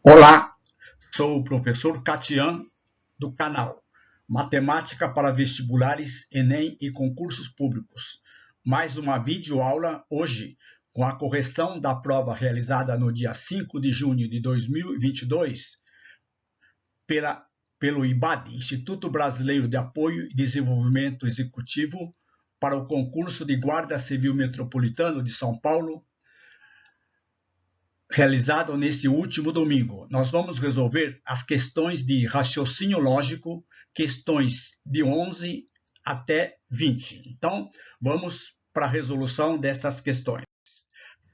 Olá, sou o professor Catian do canal Matemática para Vestibulares, Enem e Concursos Públicos. Mais uma videoaula hoje com a correção da prova realizada no dia 5 de junho de 2022 pelo IBAD, Instituto Brasileiro de Apoio e Desenvolvimento Executivo, para o concurso de Guarda Civil Metropolitano de São Paulo, realizado neste último domingo. Nós vamos resolver as questões de raciocínio lógico, questões de 11 até 20. Então, vamos para a resolução dessas questões.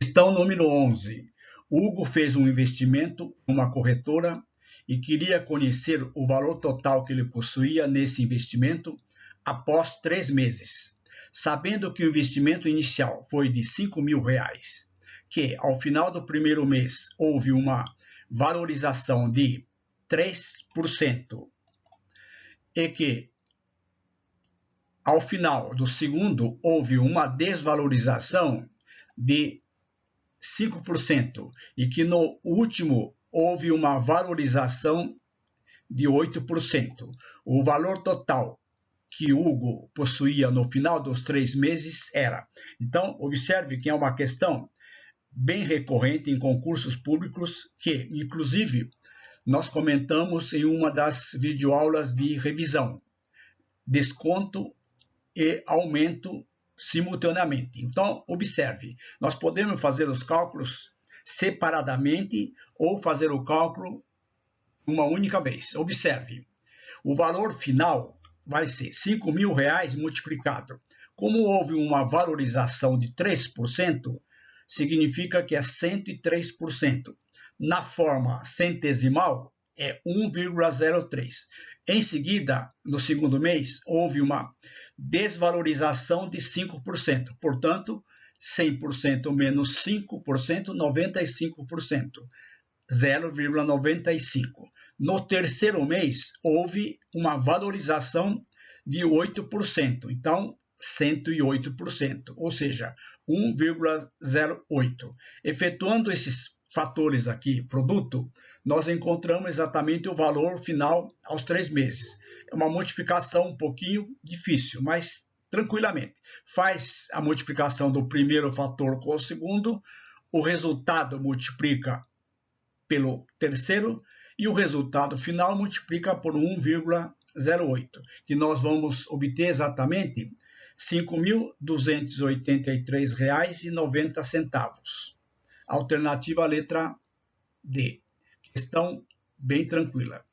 Questão número 11. Hugo fez um investimento em uma corretora e queria conhecer o valor total que ele possuía nesse investimento após 3 meses. Sabendo que o investimento inicial foi de R$5.000, que ao final do primeiro mês houve uma valorização de 3% e que ao final do segundo houve uma desvalorização de 5% e que no último houve uma valorização de 8%. O valor total que Hugo possuía no final dos 3 meses era. Então, observe que é uma questão bem recorrente em concursos públicos que, inclusive, nós comentamos em uma das videoaulas de revisão. Desconto e aumento simultaneamente. Então, observe, nós podemos fazer os cálculos separadamente ou fazer o cálculo uma única vez. Observe, o valor final vai ser R$5.000 multiplicado. Como houve uma valorização de 3%, significa que é 103%. Na forma centesimal, é 1,03. Em seguida, no segundo mês, houve uma desvalorização de 5%. Portanto, 100% menos 5%, 95%. 0,95. No terceiro mês, houve uma valorização de 8%. Então, 108%, ou seja, 1,08. Efetuando esses fatores aqui, produto, nós encontramos exatamente o valor final aos 3 meses. É uma multiplicação um pouquinho difícil, mas tranquilamente. Faz a multiplicação do primeiro fator com o segundo, o resultado multiplica pelo terceiro e o resultado final multiplica por 1,08, que nós vamos obter exatamente R$ 5.283,90. Alternativa letra D. Questão bem tranquila.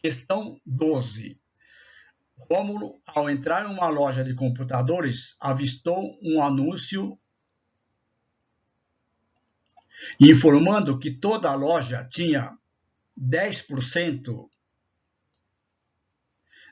Questão 12. Rômulo, ao entrar em uma loja de computadores, avistou um anúncio informando que toda a loja tinha 10%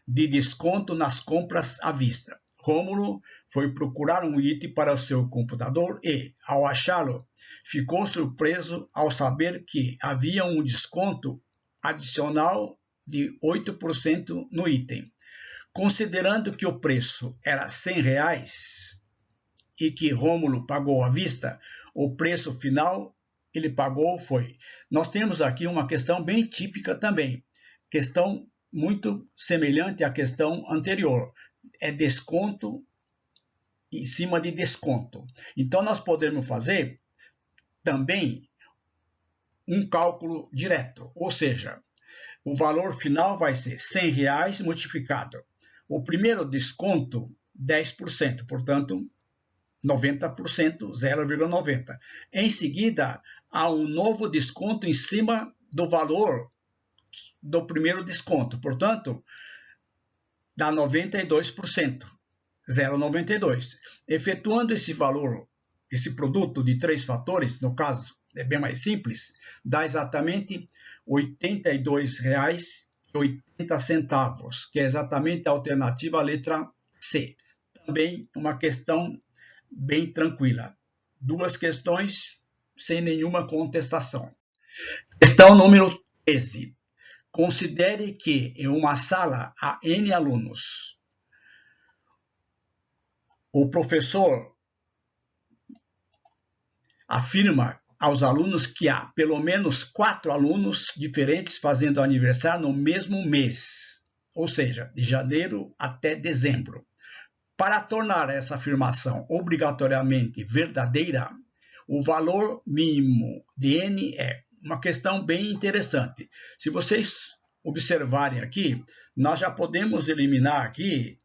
de desconto nas compras à vista. Rômulo foi procurar um item para o seu computador e, ao achá-lo, ficou surpreso ao saber que havia um desconto adicional de 8% no item. Considerando que o preço era R$100 e que Rômulo pagou à vista, o preço final ele pagou foi. Nós temos aqui uma questão bem típica também, questão muito semelhante à questão anterior, é desconto em cima de desconto. Então, nós podemos fazer também um cálculo direto, ou seja, o valor final vai ser R$100 multiplicado. O primeiro desconto, 10%, portanto, 90%, 0,90. Em seguida, há um novo desconto em cima do valor do primeiro desconto, portanto, dá 92%, 0,92. Efetuando esse valor, esse produto de 3 fatores, no caso, é bem mais simples, dá exatamente R$ 82,80, que é exatamente a alternativa letra C. Também uma questão bem tranquila. 2 questões sem nenhuma contestação. Questão número 13. Considere que em uma sala há N alunos. O professor afirma aos alunos que há pelo menos 4 alunos diferentes fazendo aniversário no mesmo mês, ou seja, de janeiro até dezembro. Para tornar essa afirmação obrigatoriamente verdadeira, o valor mínimo de n é uma questão bem interessante. Se vocês observarem aqui, nós já podemos eliminar aqui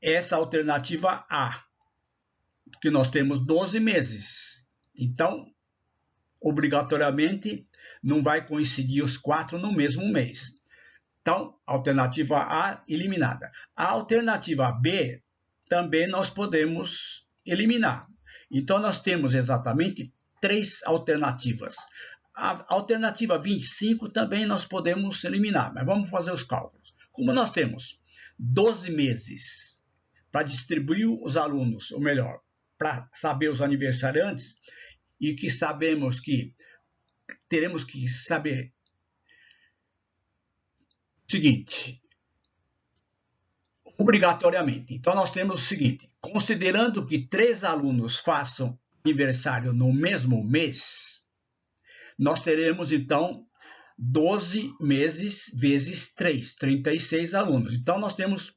essa alternativa A, que nós temos 12 meses. Então, obrigatoriamente, não vai coincidir os 4 no mesmo mês. Então, alternativa A eliminada. A alternativa B também nós podemos eliminar. Então, nós temos exatamente 3 alternativas. A alternativa 25 também nós podemos eliminar, mas vamos fazer os cálculos. Como nós temos 12 meses para distribuir os alunos, ou melhor, para saber os aniversariantes, e que sabemos que teremos que saber o seguinte, obrigatoriamente. Então, nós temos o seguinte, considerando que 3 alunos façam aniversário no mesmo mês, nós teremos, então, 12 meses vezes 3, 36 alunos. Então, nós temos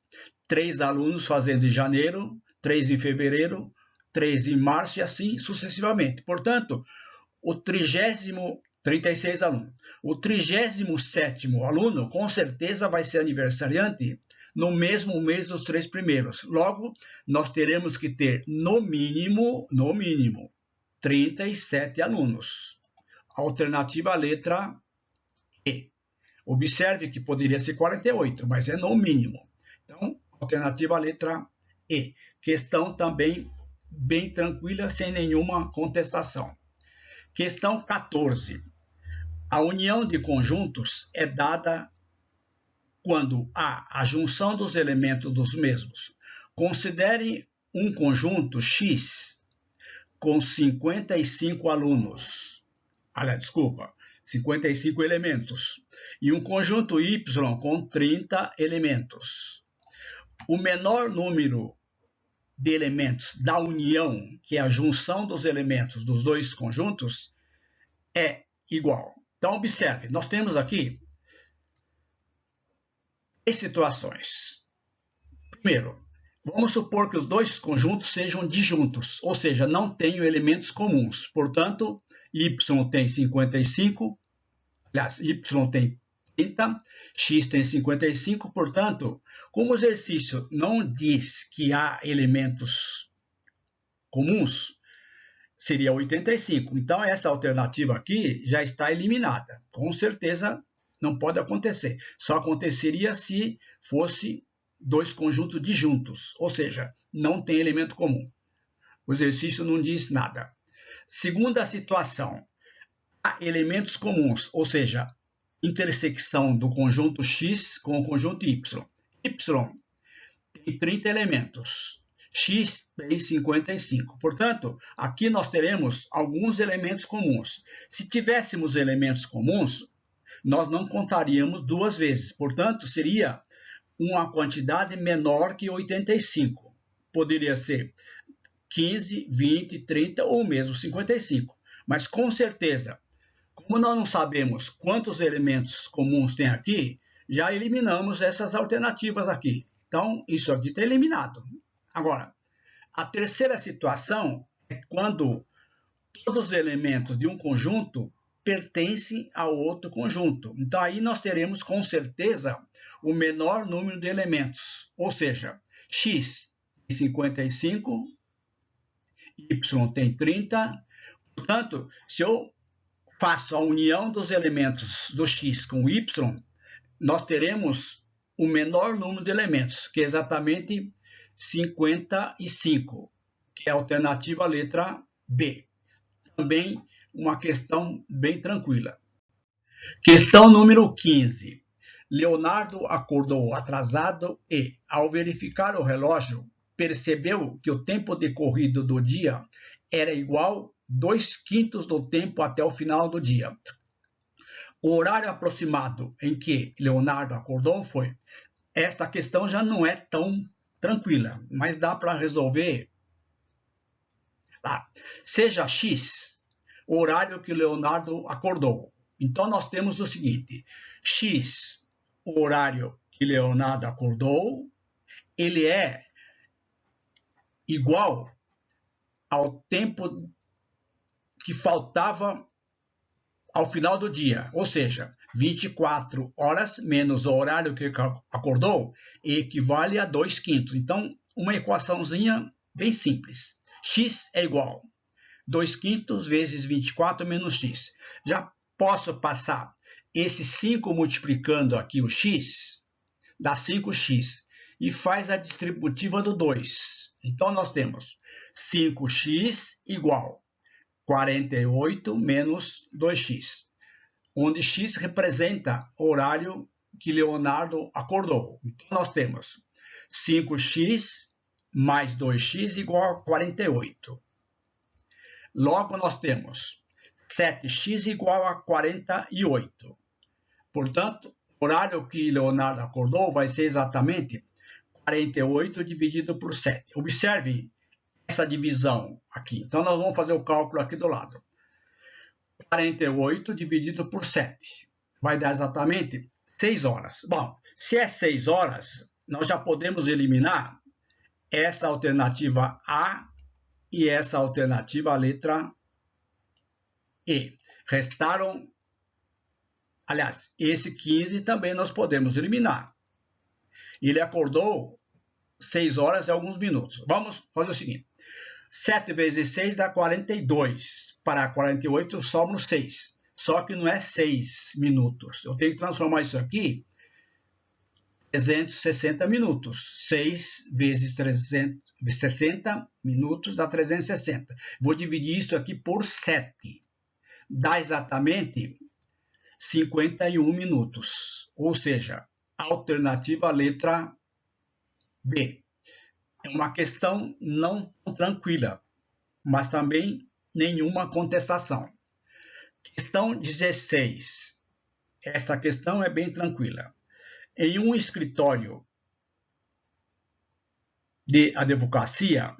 3 alunos fazendo em janeiro, 3 em fevereiro, 3 em março e assim sucessivamente. Portanto, o 36 alunos. O 37º aluno, com certeza, vai ser aniversariante no mesmo mês dos 3 primeiros. Logo, nós teremos que ter, no mínimo, 37 alunos. Alternativa letra E. Observe que poderia ser 48, mas é no mínimo. Então, alternativa letra E. Questão também bem tranquila, sem nenhuma contestação. Questão 14. A união de conjuntos é dada quando há a junção dos elementos dos mesmos. Considere um conjunto X com 55 alunos. 55 elementos. E um conjunto Y com 30 elementos. O menor número de elementos da união, que é a junção dos elementos dos dois conjuntos, é igual. Então, observe, nós temos aqui 3 situações. Primeiro, vamos supor que os dois conjuntos sejam disjuntos, ou seja, não tenham elementos comuns. Portanto, Y tem 55, aliás, Y tem 30, X tem 55, portanto, como o exercício não diz que há elementos comuns, seria 85. Então, essa alternativa aqui já está eliminada. Com certeza, não pode acontecer. Só aconteceria se fosse 2 conjuntos disjuntos, ou seja, não tem elemento comum. O exercício não diz nada. Segunda situação, há elementos comuns, ou seja, intersecção do conjunto X com o conjunto Y. Y tem 30 elementos, X tem 55. Portanto, aqui nós teremos alguns elementos comuns. Se tivéssemos elementos comuns, nós não contaríamos 2 vezes. Portanto, seria uma quantidade menor que 85. Poderia ser 15, 20, 30 ou mesmo 55. Mas, com certeza, como nós não sabemos quantos elementos comuns tem aqui, já eliminamos essas alternativas aqui. Então, isso aqui está eliminado. Agora, a terceira situação é quando todos os elementos de um conjunto pertencem ao outro conjunto. Então, aí nós teremos, com certeza, o menor número de elementos. Ou seja, X tem 55, Y tem 30. Portanto, se eu faço a união dos elementos do X com o Y, nós teremos o menor número de elementos, que é exatamente 55, que é a alternativa letra B. Também uma questão bem tranquila. Questão número 15. Leonardo acordou atrasado e, ao verificar o relógio, percebeu que o tempo decorrido do dia era igual 2/5 do tempo até o final do dia. O horário aproximado em que Leonardo acordou foi... Esta questão já não é tão tranquila, mas dá para resolver. Seja X o horário que Leonardo acordou. Então, nós temos o seguinte, X, o horário que Leonardo acordou, ele é igual ao tempo que faltava ao final do dia, ou seja, 24 horas menos o horário que acordou equivale a 2/5. Então, uma equaçãozinha bem simples. X é igual a 2/5 vezes 24 menos x. Já posso passar esse 5 multiplicando aqui o x, dá 5x, e faz a distributiva do 2. Então, nós temos 5x igual a 48 menos 2x, onde x representa o horário que Leonardo acordou. Então, nós temos 5x mais 2x igual a 48. Logo, nós temos 7x igual a 48. Portanto, o horário que Leonardo acordou vai ser exatamente 48 dividido por 7. Observe essa divisão aqui. Então, nós vamos fazer o cálculo aqui do lado. 48 dividido por 7 vai dar exatamente 6 horas. Bom, se é 6 horas, nós já podemos eliminar essa alternativa A e essa alternativa letra E. Restaram, aliás, esse 15 também nós podemos eliminar. Ele acordou 6 horas e alguns minutos. Vamos fazer o seguinte. 7 vezes 6 dá 42. Para 48 sobram 6. Só que não é 6 minutos. Eu tenho que transformar isso aqui em 360 minutos. 6 vezes 360 minutos dá 360. Vou dividir isso aqui por 7. Dá exatamente 51 minutos. Ou seja, alternativa letra B. É uma questão não tranquila, mas também nenhuma contestação. Questão 16. Esta questão é bem tranquila. Em um escritório de advocacia,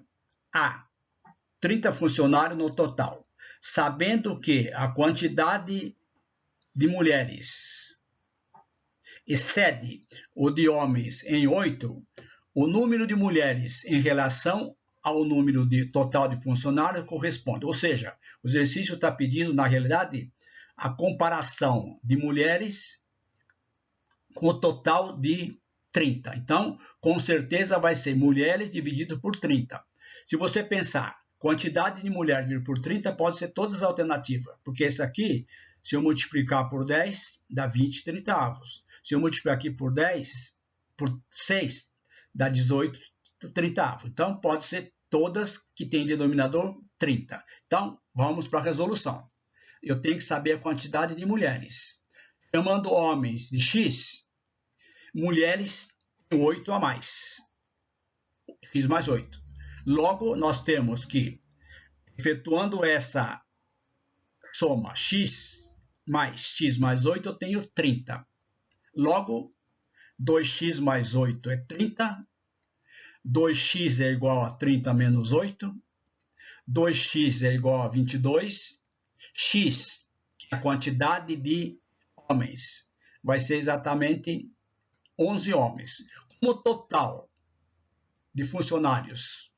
há 30 funcionários no total. Sabendo que a quantidade de mulheres excede o de homens em 8, o número de mulheres em relação ao número total de funcionários corresponde. Ou seja, o exercício está pedindo, na realidade, a comparação de mulheres com o total de 30. Então, com certeza vai ser mulheres dividido por 30. Se você pensar, quantidade de mulheres dividido por 30 pode ser todas as alternativas, porque esse aqui, se eu multiplicar por 10, dá 20 trintaavos. Se eu multiplicar aqui por 10, por 6, dá 18 trintaavos. Então, pode ser todas que têm denominador 30. Então, vamos para a resolução. Eu tenho que saber a quantidade de mulheres. Chamando homens de X, mulheres tem 8 a mais. X mais 8. Logo, nós temos que, efetuando essa soma X mais 8, eu tenho 30. Logo, 2x mais 8 é 30. 2x é igual a 30 menos 8. 2x é igual a 22. X, que é a quantidade de homens, vai ser exatamente 11 homens. Como total de funcionários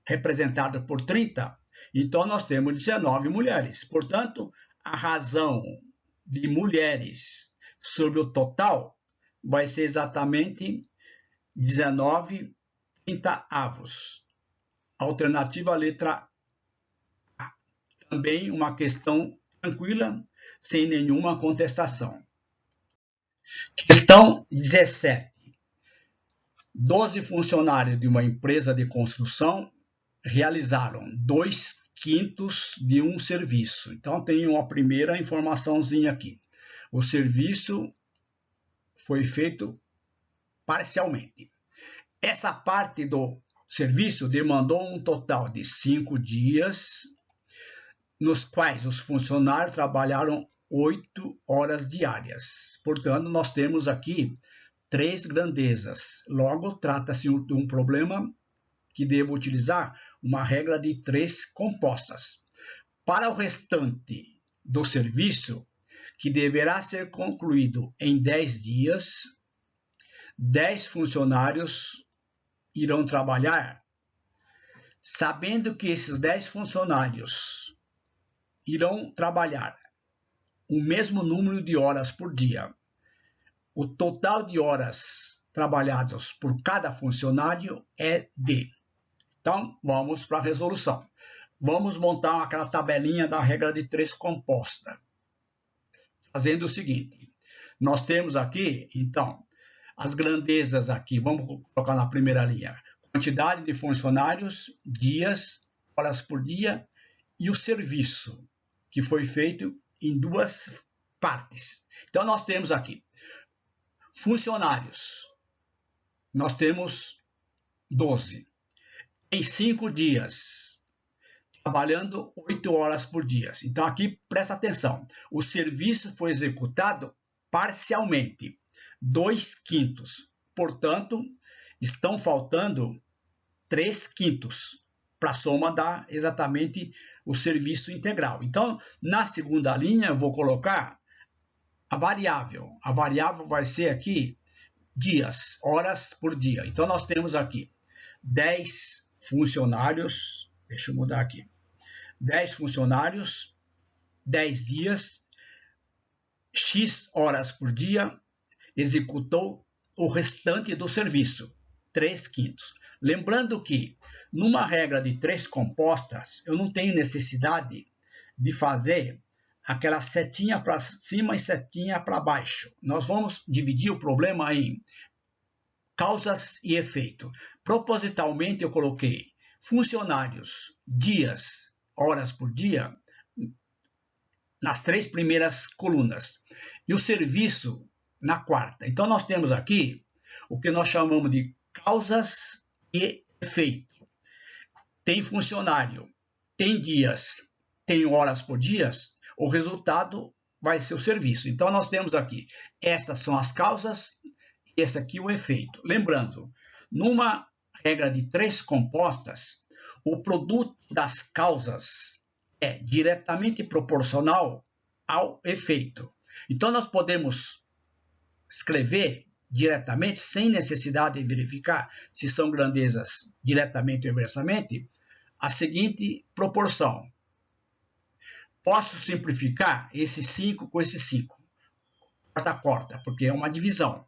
representado por 30, então nós temos 19 mulheres. Portanto, a razão de mulheres sobre o total vai ser exatamente 19 trintaavos. Alternativa letra A. Também uma questão tranquila, sem nenhuma contestação. Questão 17. 12 funcionários de uma empresa de construção realizaram 2/5 de um serviço. Então, tem uma primeira informaçãozinha aqui. O serviço foi feito parcialmente. Essa parte do serviço demandou um total de 5 dias, nos quais os funcionários trabalharam 8 horas diárias. Portanto, nós temos aqui 3 grandezas. Logo, trata-se de um problema que devo utilizar uma regra de 3 compostas. Para o restante do serviço, que deverá ser concluído em 10 dias, 10 funcionários irão trabalhar, sabendo que esses 10 funcionários irão trabalhar o mesmo número de horas por dia. O total de horas trabalhadas por cada funcionário é D. Então, vamos para a resolução. Vamos montar aquela tabelinha da regra de 3 composta. Fazendo o seguinte, nós temos aqui, então, as grandezas aqui, vamos colocar na primeira linha, quantidade de funcionários, dias, horas por dia, e o serviço, que foi feito em 2 partes. Então, nós temos aqui, funcionários, nós temos 12, em 5 dias, trabalhando 8 horas por dia. Então, aqui, presta atenção, o serviço foi executado parcialmente, 2/5. Portanto, estão faltando 3/5 para a soma dar exatamente o serviço integral. Então, na segunda linha, eu vou colocar a variável. A variável vai ser aqui dias, horas por dia. Então, nós temos aqui 10 funcionários, deixa eu mudar aqui, 10 funcionários, 10 dias, X horas por dia, executou o restante do serviço, 3/5. Lembrando que, numa regra de 3 compostas, eu não tenho necessidade de fazer aquela setinha para cima e setinha para baixo. Nós vamos dividir o problema em causas e efeito. Propositalmente, eu coloquei funcionários, dias, horas por dia, nas 3 primeiras colunas, e o serviço na quarta. Então, nós temos aqui o que nós chamamos de causas e efeito. Tem funcionário, tem dias, tem horas por dia, o resultado vai ser o serviço. Então, nós temos aqui, estas são as causas, e esse aqui o efeito. Lembrando, numa regra de 3 compostas, o produto das causas é diretamente proporcional ao efeito. Então, nós podemos escrever diretamente, sem necessidade de verificar se são grandezas diretamente ou inversamente, a seguinte proporção. Posso simplificar esse 5 com esse 5. Corta, porque é uma divisão.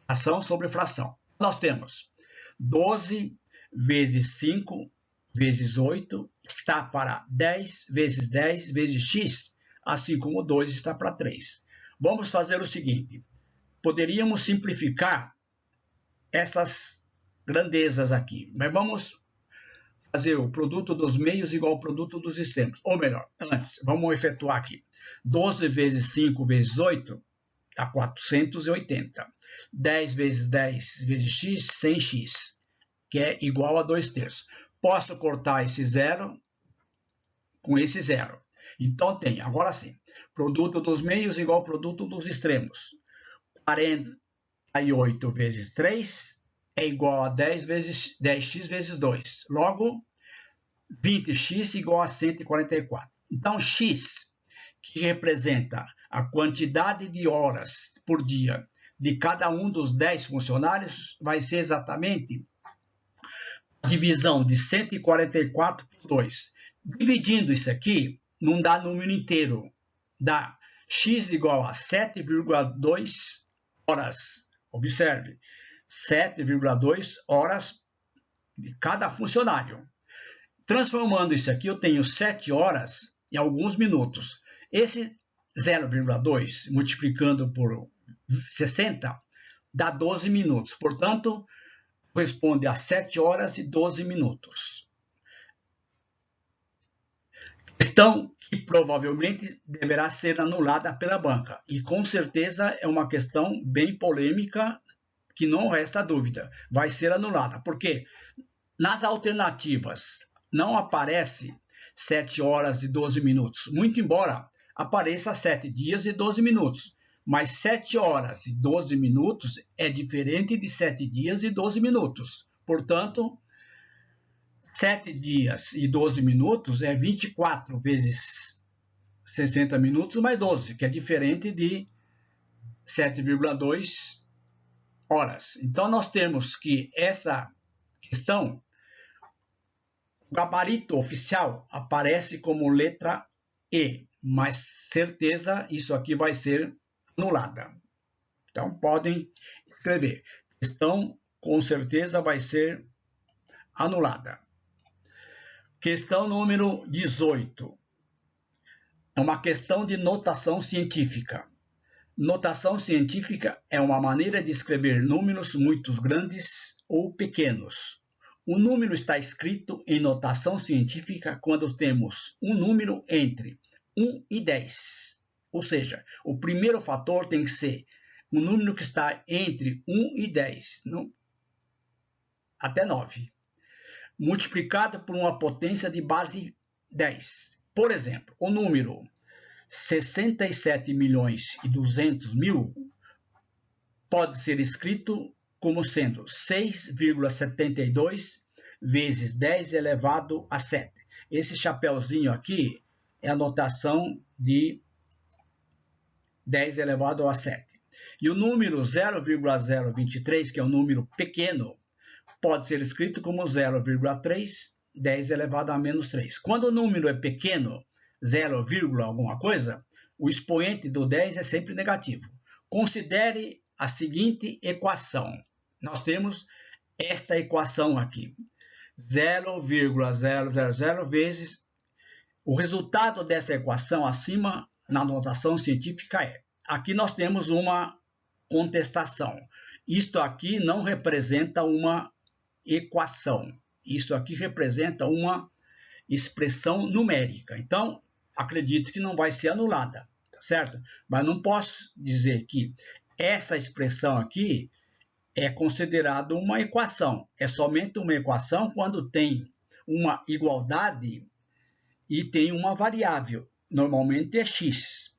Fração sobre fração. Nós temos 12 vezes 5 vezes 8 está para 10 vezes 10 vezes x, assim como 2 está para 3. Vamos fazer o seguinte. Poderíamos simplificar essas grandezas aqui, mas vamos fazer o produto dos meios igual ao produto dos extremos. Ou melhor, antes, vamos efetuar aqui. 12 vezes 5 vezes 8 dá 480. 10 vezes 10 vezes x, 100x, que é igual a 2/3. Posso cortar esse zero com esse zero. Então, tem, agora sim, produto dos meios igual ao produto dos extremos. 48 vezes 3 é igual a 10x vezes 2. Logo, 20x igual a 144. Então, x, que representa a quantidade de horas por dia de cada um dos 10 funcionários, vai ser exatamente a divisão de 144 por 2. Dividindo isso aqui, não dá número inteiro. Dá x igual a 7,2 horas. Observe, 7,2 horas de cada funcionário. Transformando isso aqui, eu tenho 7 horas e alguns minutos. Esse 0,2 multiplicando por 60 dá 12 minutos. Portanto, corresponde a 7 horas e 12 minutos. Questão que provavelmente deverá ser anulada pela banca. E com certeza é uma questão bem polêmica, que não resta dúvida. Vai ser anulada. Porque nas alternativas não aparece 7 horas e 12 minutos. Muito embora apareça 7 dias e 12 minutos. Mas 7 horas e 12 minutos é diferente de 7 dias e 12 minutos. Portanto, 7 dias e 12 minutos é 24 vezes 60 minutos mais 12, que é diferente de 7,2 horas. Então, nós temos que essa questão, o gabarito oficial aparece como letra E, mas certeza isso aqui vai ser anulada. Então, podem escrever. Questão com certeza vai ser anulada. Questão número 18. É uma questão de notação científica. Notação científica é uma maneira de escrever números muito grandes ou pequenos. O número está escrito em notação científica quando temos um número entre 1 e 10. Ou seja, o primeiro fator tem que ser um número que está entre 1 e 10, até 9, multiplicado por uma potência de base 10. Por exemplo, o número 67.200.000 pode ser escrito como sendo 6,72 vezes 10 elevado a 7. Esse chapeuzinho aqui é a notação de 10 elevado a 7. E o número 0,023, que é um número pequeno, pode ser escrito como 0,3, 10 elevado a menos 3. Quando o número é pequeno, 0, alguma coisa, o expoente do 10 é sempre negativo. Considere a seguinte equação. Nós temos esta equação aqui. 0,000 vezes... O resultado dessa equação acima, na notação científica, é... Aqui nós temos uma contestação. Isto aqui não representa uma equação. Isso aqui representa uma expressão numérica. Então, acredito que não vai ser anulada, tá certo? Mas não posso dizer que essa expressão aqui é considerada uma equação. É somente uma equação quando tem uma igualdade e tem uma variável. Normalmente é x.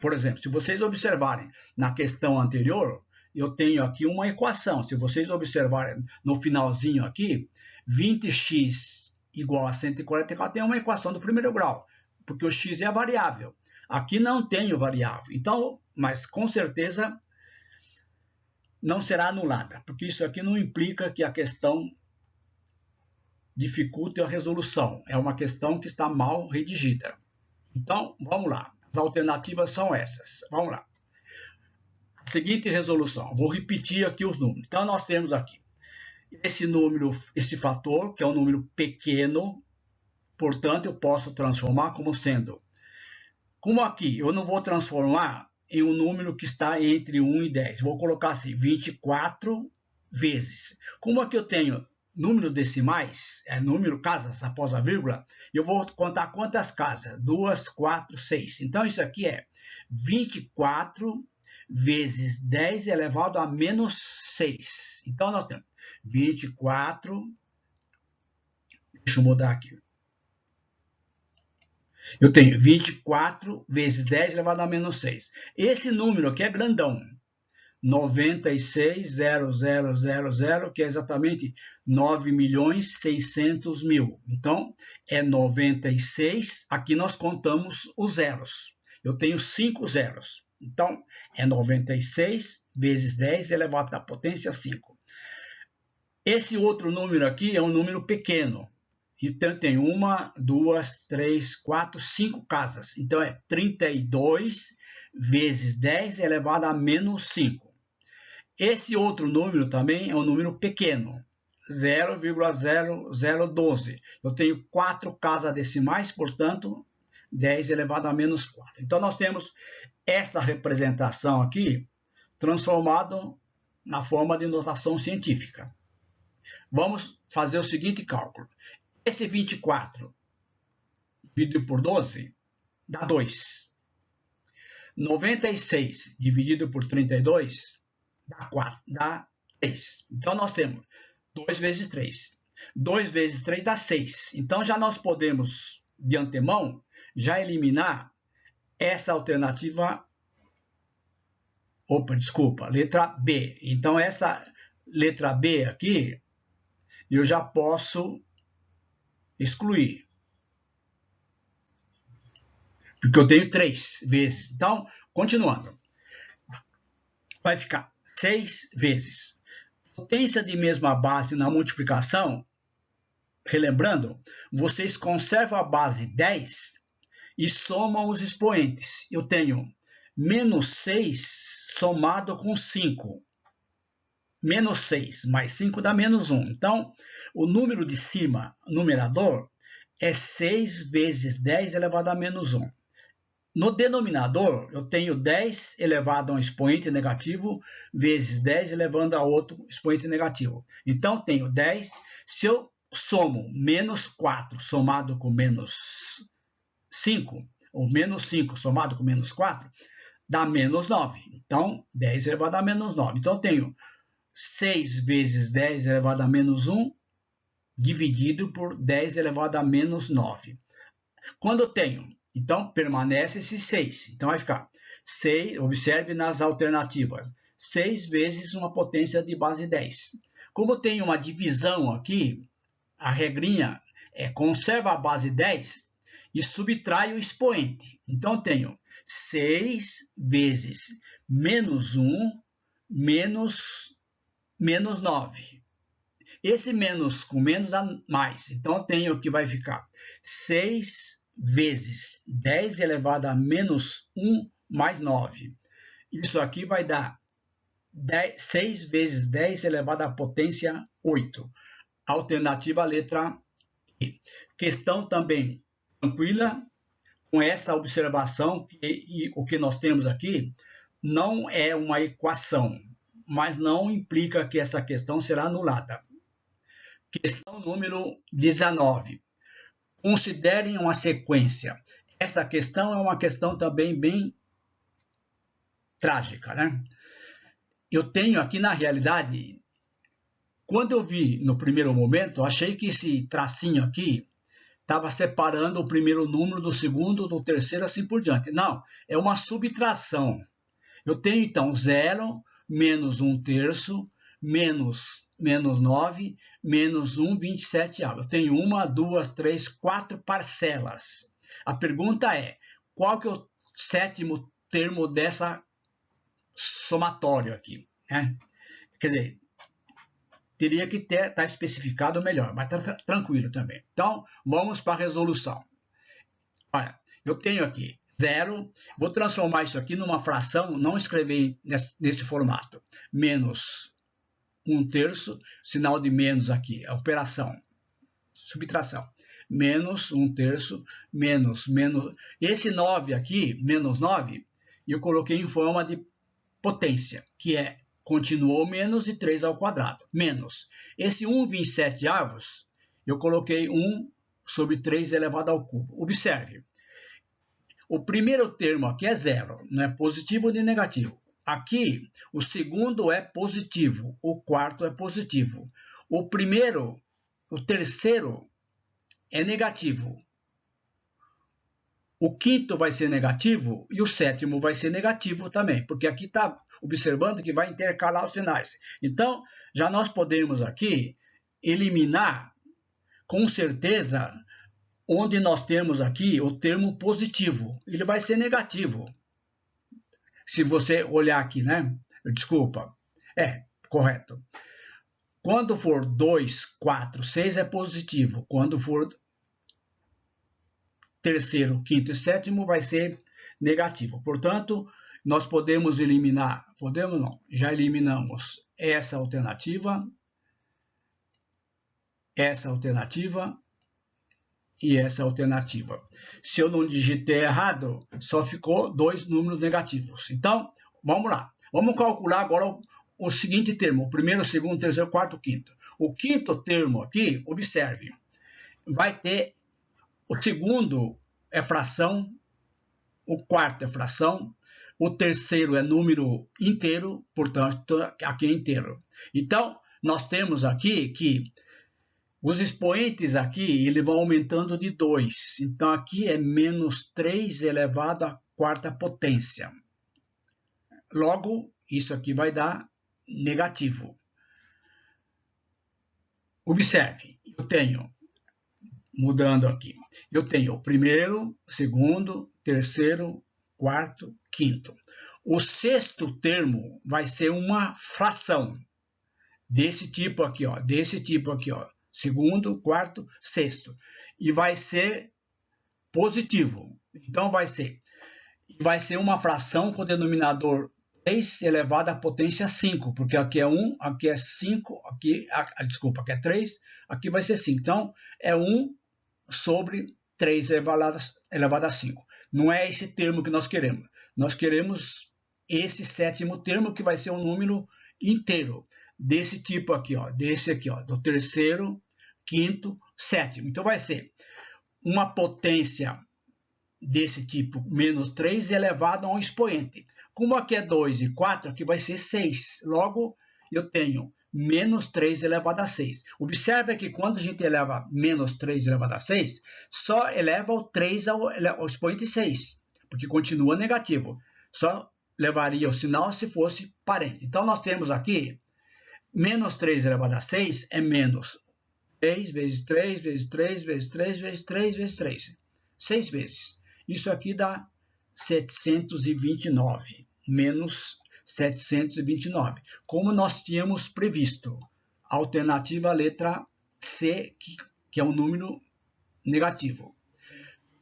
Por exemplo, se vocês observarem na questão anterior, eu tenho aqui uma equação. Se vocês observarem no finalzinho aqui, 20x igual a 144 é uma equação do primeiro grau, porque o x é a variável. Aqui não tem o variável. Então, mas com certeza não será anulada, porque isso aqui não implica que a questão dificulte a resolução. É uma questão que está mal redigida. Então, vamos lá. As alternativas são essas. Vamos lá. Seguinte resolução. Vou repetir aqui os números. Então, nós temos aqui esse número, esse fator, que é um número pequeno, portanto, eu posso transformar como sendo... Como aqui eu não vou transformar em um número que está entre 1 e 10. Vou colocar assim, 24 vezes. Como aqui eu tenho números decimais, número casas após a vírgula, eu vou contar quantas casas? 2, 4, 6. Então, isso aqui é 24 vezes 10 elevado a menos 6. Então, nós temos 24... Deixa eu mudar aqui. Eu tenho 24 vezes 10 elevado a menos 6. Esse número aqui é grandão. 96.0000, que é exatamente 9.600.000. Então, é 96. Aqui nós contamos os zeros. Eu tenho 5 zeros. Então, é 96 vezes 10 elevado à potência 5. Esse outro número aqui é um número pequeno. Então, tem 1, 2, 3, 4, 5 casas. Então, é 32 vezes 10 elevado a menos 5. Esse outro número também é um número pequeno, 0,0012. Eu tenho 4 casas decimais, portanto, 10 elevado a menos 4. Então, nós temos esta representação aqui transformado na forma de notação científica. Vamos fazer o seguinte cálculo. Esse 24 dividido por 12 dá 2. 96 dividido por 32 dá 4, dá 3. Então, nós temos 2 vezes 3. 2 vezes 3 dá 6. Então, já nós podemos, de antemão, já eliminar essa alternativa... letra B. Então, essa letra B aqui, eu já posso excluir. Porque eu tenho 3 vezes. Então, continuando. Vai ficar 6 vezes. Potência de mesma base na multiplicação, relembrando, vocês conservam a base 10 e somam os expoentes. Eu tenho menos 6 somado com 5. Menos 6 mais 5 dá menos 1. Então, o número de cima, numerador, é 6 vezes 10 elevado a menos 1. No denominador, eu tenho 10 elevado a um expoente negativo vezes 10 elevando a outro expoente negativo. Então, tenho 10. Se eu somo menos 4 somado com menos 5, ou menos 5 somado com menos 4, dá menos 9. Então, 10 elevado a menos 9. Então, eu tenho 6 vezes 10 elevado a menos 1, dividido por 10 elevado a menos 9. Quando eu tenho, então, permanece esse 6. Então, vai ficar 6, observe nas alternativas, 6 vezes uma potência de base 10. Como tem uma divisão aqui, a regrinha é conserva a base 10 e subtrai o expoente. Então, eu tenho 6 vezes menos 1 menos 9. Esse menos com menos dá mais. Então, eu tenho que vai ficar 6 vezes 10 elevado a menos 1 mais 9. Isso aqui vai dar 6 vezes 10 elevado à potência 8. Alternativa letra E. Questão também tranquila, com essa observação, que o que nós temos aqui não é uma equação, mas não implica que essa questão será anulada. Questão número 19. Considerem uma sequência. Essa questão é uma questão também bem trágica, né? Eu tenho aqui, na realidade, quando eu vi no primeiro momento, achei que esse tracinho aqui estava separando o primeiro número do segundo, do terceiro, assim por diante. Não, é uma subtração. Eu tenho, então, 0 menos 1/3 menos 9 menos 1, 27 avos. Eu tenho 1, 2, 3, 4 parcelas. A pergunta é, qual que é o sétimo termo dessa somatório aqui? Né? Quer dizer, teria que estar especificado melhor, mas está tranquilo também. Então, vamos para a resolução. Olha, eu tenho aqui 0, vou transformar isso aqui numa fração, não escrever nesse formato, menos 1/3, sinal de menos aqui, a operação, subtração, menos 1/3, menos, esse 9 aqui, menos 9, eu coloquei em forma de potência, que é, continuou menos e 3 ao quadrado, menos, esse 1/27 avos, eu coloquei 1 sobre 3 elevado ao cubo. Observe, o primeiro termo aqui é 0, não é positivo nem negativo. Aqui, o segundo é positivo, o quarto é positivo. O terceiro é negativo. O quinto vai ser negativo e o sétimo vai ser negativo também, porque aqui está observando que vai intercalar os sinais. Então, já nós podemos aqui eliminar, com certeza, onde nós temos aqui o termo positivo. Ele vai ser negativo. Se você olhar aqui, né? Desculpa. Correto. Quando for 2, 4, 6 é positivo. Quando for terceiro, quinto e sétimo vai ser negativo. Portanto, nós podemos eliminar, podemos não, já eliminamos essa alternativa e essa alternativa. Se eu não digitei errado, só ficou 2 números negativos. Então, vamos lá. Vamos calcular agora o seguinte termo, o primeiro, o segundo, o terceiro, o quarto, o quinto. O quinto termo aqui, observe, vai ter o segundo é fração, o quarto é fração, o terceiro é número inteiro, portanto, aqui é inteiro. Então, nós temos aqui que os expoentes aqui, eles vão aumentando de 2. Então, aqui é menos 3 elevado à quarta potência. Logo, isso aqui vai dar negativo. Observe, eu tenho, mudando aqui, eu tenho o primeiro, segundo, terceiro, quarto, quinto. O sexto termo vai ser uma fração desse tipo aqui, ó, segundo, quarto, sexto, e vai ser positivo. Então vai ser uma fração com denominador 3 elevado à potência 5, porque aqui é 1, aqui é 5, aqui é 3, aqui vai ser 5. Então, é 1 sobre 3 elevado a 5. Não é esse termo que nós queremos. Nós queremos esse sétimo termo, que vai ser um número inteiro, desse tipo aqui, ó, do terceiro, quinto, sétimo. Então, vai ser uma potência desse tipo, menos 3 elevado a um expoente. Como aqui é 2 e 4, aqui vai ser 6. Logo, eu tenho menos 3 elevado a 6. Observe que quando a gente eleva menos 3 elevado a 6, só eleva o 3 ao expoente 6, porque continua negativo. Só levaria o sinal se fosse parente. Então, nós temos aqui, menos 3 elevado a 6 é menos 3 vezes 3 vezes 3 vezes 3 vezes 3 vezes 3. 6 vezes. Isso aqui dá 729, menos 729, como nós tínhamos previsto. Alternativa letra C, que é um número negativo.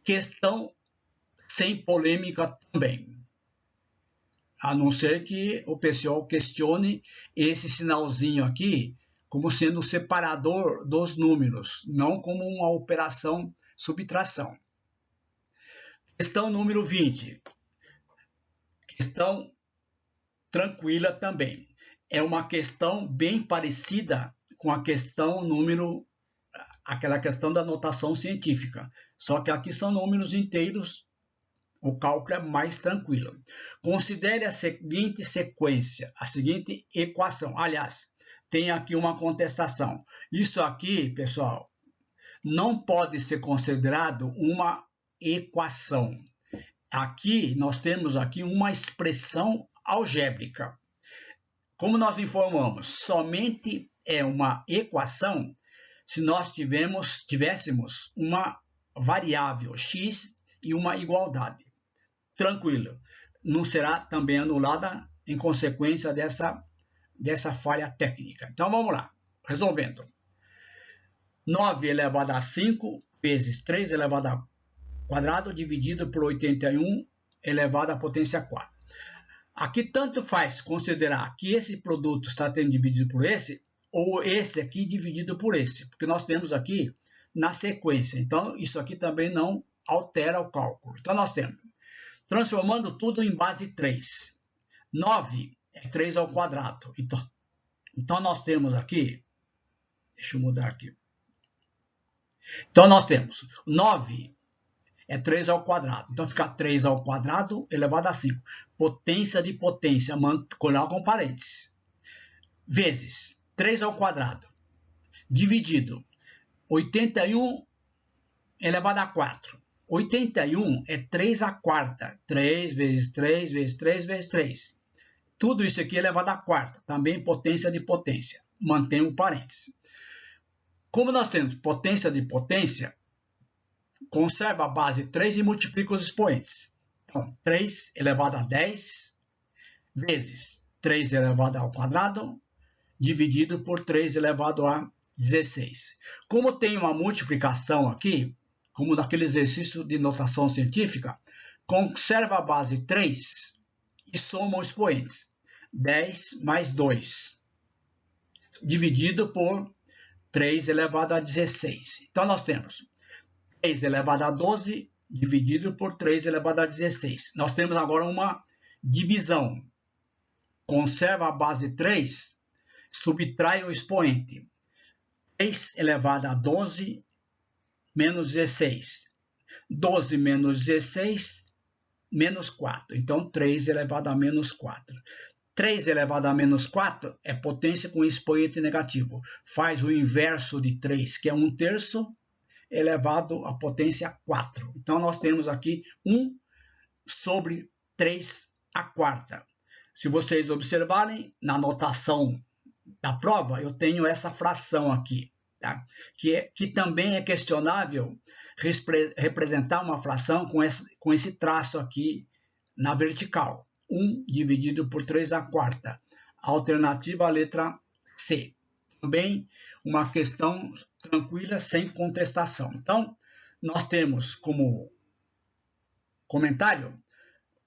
Questão sem polêmica também. A não ser que o pessoal questione esse sinalzinho aqui como sendo o separador dos números, não como uma operação subtração. Questão número 20. Questão tranquila também. É uma questão bem parecida com a questão aquela questão da notação científica. Só que aqui são números inteiros, o cálculo é mais tranquilo. Considere a seguinte sequência, a seguinte equação. Aliás, tem aqui uma contestação. Isso aqui, pessoal, não pode ser considerado uma equação. Aqui, nós temos aqui uma expressão algébrica. Como nós informamos, somente é uma equação se nós tivéssemos uma variável x e uma igualdade. Tranquilo, não será também anulada em consequência dessa falha técnica. Então, vamos lá, resolvendo. 9 elevado a 5 vezes 3 elevado a quadrado dividido por 81 elevado à potência 4. Aqui tanto faz considerar que esse produto está sendo dividido por esse, ou esse aqui dividido por esse, porque nós temos aqui na sequência. Então, isso aqui também não altera o cálculo. Então, nós temos, transformando tudo em base 3. 9 é 3 ao quadrado. Então nós temos aqui, deixa eu mudar aqui. Então, nós temos 9 é 3 ao quadrado. Então, fica 3 ao quadrado elevado a 5. Potência de potência, coloca com parênteses. Vezes 3 ao quadrado. Dividido 81 elevado a 4. 81 é 3 à quarta. 3 vezes 3 vezes 3 vezes 3. Tudo isso aqui é elevado à quarta. Também potência de potência. Mantém o parênteses. Como nós temos potência de potência, conserva a base 3 e multiplica os expoentes. Então, 3 elevado a 10 vezes 3 elevado ao quadrado, dividido por 3 elevado a 16. Como tem uma multiplicação aqui, como naquele exercício de notação científica, conserva a base 3 e soma os expoentes. 10 mais 2, dividido por 3 elevado a 16. Então, nós temos 3 elevado a 12 dividido por 3 elevado a 16. Nós temos agora uma divisão. Conserva a base 3, subtrai o expoente. 3 elevado a 12 menos 16. 12 menos 16, menos 4. Então, 3 elevado a menos 4. 3 elevado a menos 4 é potência com expoente negativo. Faz o inverso de 3, que é 1/3, elevado à potência 4. Então, nós temos aqui 1 sobre 3 à quarta. Se vocês observarem, na notação da prova, eu tenho essa fração aqui. tá? Que também é questionável representar uma fração com esse traço aqui na vertical. 1 dividido por 3/4. Alternativa à letra C. Também uma questão tranquila, sem contestação. Então, nós temos como comentário,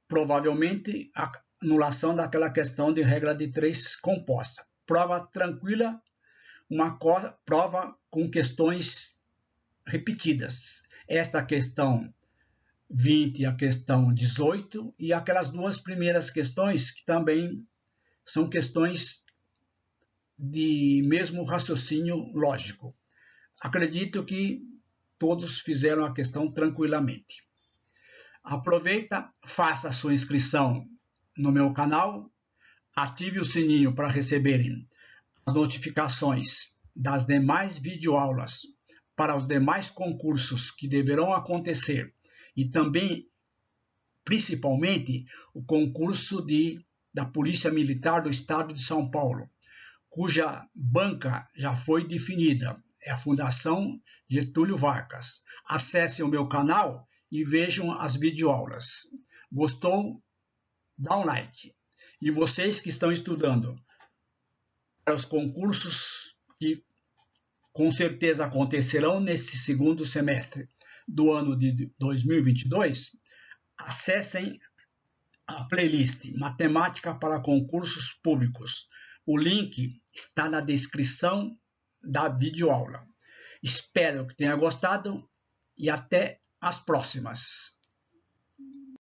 provavelmente, a anulação daquela questão de regra de 3 composta. Prova tranquila, uma prova com questões repetidas. Esta questão 20 e a questão 18, e aquelas duas primeiras questões que também são questões de mesmo raciocínio lógico. Acredito que todos fizeram a questão tranquilamente. Aproveita, faça a sua inscrição no meu canal, ative o sininho para receberem as notificações das demais videoaulas para os demais concursos que deverão acontecer e também, principalmente, o concurso da Polícia Militar do Estado de São Paulo, cuja banca já foi definida, é a Fundação Getúlio Vargas. Acessem o meu canal e vejam as videoaulas. Gostou? Dá um like. E vocês que estão estudando para os concursos que com certeza acontecerão nesse segundo semestre do ano de 2022, acessem a playlist Matemática para Concursos Públicos. O link está na descrição da videoaula. Espero que tenha gostado e até as próximas.